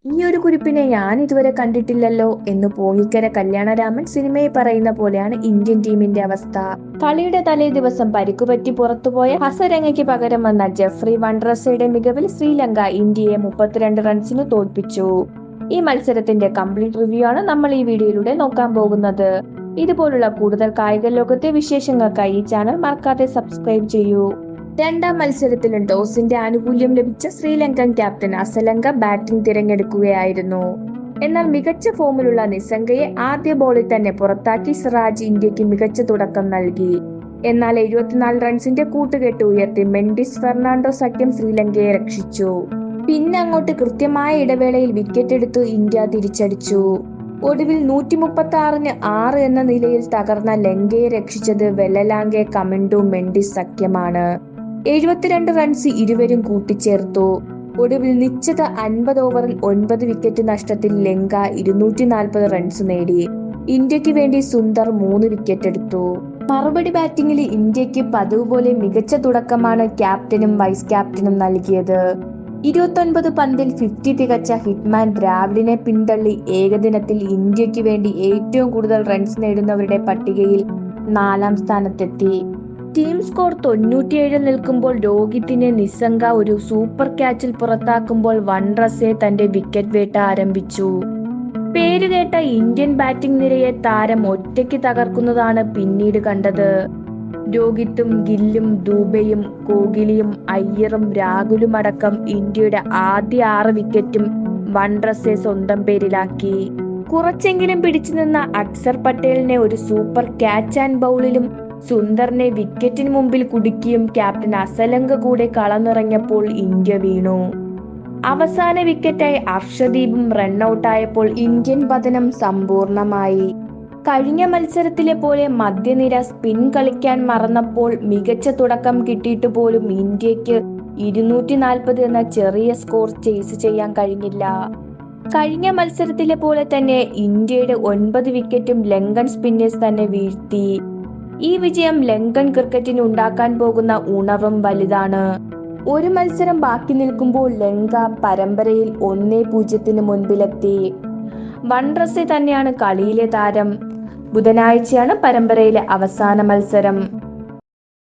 ഈ ഒരു കുരിപ്പിനെ ഞാൻ ഇതുവരെ കണ്ടിട്ടില്ലല്ലോ എന്ന് പോങ്ങിക്കര കല്യാണരാമൻ സിനിമയിൽ പറയുന്ന പോലെയാണ് ഇന്ത്യൻ ടീമിന്റെ അവസ്ഥ. കളിയുടെ തലേ ദിവസം പരിക്കുപറ്റി പുറത്തുപോയ ഹസരംഗയ്ക്ക് പകരം വന്ന ജെഫ്രി വൺഡ്രസയുടെ മികവിൽ ശ്രീലങ്ക ഇന്ത്യയെ 32 റൺസിന് തോൽപ്പിച്ചു. ഈ മത്സരത്തിന്റെ കംപ്ലീറ്റ് റിവ്യൂ ആണ് നമ്മൾ ഈ വീഡിയോയിലൂടെ നോക്കാൻ പോകുന്നത്. ഇതുപോലുള്ള കൂടുതൽ കായിക ലോകത്തെ വിശേഷങ്ങൾക്കായി ഈ ചാനൽ മറക്കാതെ സബ്സ്ക്രൈബ് ചെയ്യൂ. രണ്ടാം മത്സരത്തിലും ടോസിന്റെ ആനുകൂല്യം ലഭിച്ച ശ്രീലങ്കൻ ക്യാപ്റ്റൻ അസലങ്ക ബാറ്റിംഗ് തിരഞ്ഞെടുക്കുകയായിരുന്നു. എന്നാൽ മികച്ച ഫോമിലുള്ള നിസംഗയെ ആദ്യ ബോളിൽ തന്നെ പുറത്താക്കി സിറാജ് ഇന്ത്യക്ക് മികച്ച തുടക്കം നൽകി. എന്നാൽ 74 റൺസിന്റെ കൂട്ടുകെട്ട് ഉയർത്തി മെൻഡിസ് ഫെർണാണ്ടോ സഖ്യം ശ്രീലങ്കയെ രക്ഷിച്ചു. പിന്നെ അങ്ങോട്ട് കൃത്യമായ ഇടവേളയിൽ വിക്കറ്റ് എടുത്തു ഇന്ത്യ തിരിച്ചടിച്ചു. ഒടുവിൽ 136-ന് 6 എന്ന നിലയിൽ തകർന്ന ലങ്കയെ രക്ഷിച്ചത് വെല്ലലാംഗെ കമിൻഡു മെൻഡിസ് സഖ്യമാണ്. 72 റൺസ് ഇരുവരും കൂട്ടിച്ചേർത്തു. ഒടുവിൽ നിശ്ചിത 50 ഓവറിൽ 9 വിക്കറ്റ് നഷ്ടത്തിൽ ലങ്ക 240 റൺസ് നേടി. ഇന്ത്യക്ക് വേണ്ടി സുന്ദർ 3 വിക്കറ്റ് എടുത്തു. മറുപടി ബാറ്റിംഗിൽ ഇന്ത്യക്ക് പതിവ് പോലെ മികച്ച തുടക്കമാണ് ക്യാപ്റ്റനും വൈസ് ക്യാപ്റ്റനും നൽകിയത്. 29 പന്തിൽ 50 തികച്ച ഹിറ്റ്മാൻ ദ്രാവിഡിനെ പിന്തള്ളി ഏകദിനത്തിൽ ഇന്ത്യക്ക് വേണ്ടി ഏറ്റവും കൂടുതൽ റൺസ് നേടുന്നവരുടെ പട്ടികയിൽ 4-ാം സ്ഥാനത്തെത്തി. ടീം സ്കോർ 97 നിൽക്കുമ്പോൾ രോഹിത്തിനെ നിസംഗ ഒരു സൂപ്പർ ക്യാച്ചിൽ പുറത്താക്കുമ്പോൾ വൺഡ്രസെ തന്റെ വിക്കറ്റ് വേട്ട ആരംഭിച്ചു. പേരുകേട്ട ഇന്ത്യൻ ബാറ്റിംഗ് നിരയെ താരം ഒറ്റയ്ക്ക് തകർക്കുന്നതാണ് പിന്നീട് കണ്ടത്. രോഹിത്തും ഗില്ലും ദൂബെയും കോഹ്ലിയും അയ്യറും രാഹുലും അടക്കം ഇന്ത്യയുടെ ആദ്യ 6 വിക്കറ്റും വൺഡ്രസെ സ്വന്തം പേരിലാക്കി. കുറച്ചെങ്കിലും പിടിച്ചുനിന്ന അക്സർ പട്ടേലിനെ ഒരു സൂപ്പർ ക്യാച്ച് ആൻഡ് ബൗളിലും സുന്ദറിനെ വിക്കറ്റിന് മുമ്പിൽ കുടുക്കിയും ക്യാപ്റ്റൻ അസലങ്ക കൂടെ കളമിറങ്ങിയപ്പോൾ ഇന്ത്യ വീണു. അവസാന വിക്കറ്റായി അർഷദീപും റണ്ണൌട്ടായപ്പോൾ ഇന്ത്യൻ പതനം സമ്പൂർണമായി. കഴിഞ്ഞ മത്സരത്തിലെ പോലെ മധ്യനിര സ്പിൻ കളിക്കാൻ മറന്നപ്പോൾ മികച്ച തുടക്കം കിട്ടിയിട്ട് പോലും ഇന്ത്യക്ക് 240 എന്ന ചെറിയ സ്കോർ ചേസ് ചെയ്യാൻ കഴിഞ്ഞില്ല. കഴിഞ്ഞ മത്സരത്തിലെ പോലെ തന്നെ ഇന്ത്യയുടെ 9 വിക്കറ്റും ലങ്കൻ സ്പിന്നേഴ്സ് തന്നെ വീഴ്ത്തി. ഈ വിജയം ലങ്കൻ ക്രിക്കറ്റിന് ഉണ്ടാക്കാൻ പോകുന്ന ഉണർവും വലുതാണ്. ഒരു മത്സരം ബാക്കി നിൽക്കുമ്പോൾ ലങ്ക പരമ്പരയിൽ 1-0 മുൻപിലെത്തി. വൺഡ്രസെ തന്നെയാണ് കളിയിലെ താരം. ബുധനാഴ്ചയാണ് പരമ്പരയിലെ അവസാന മത്സരം.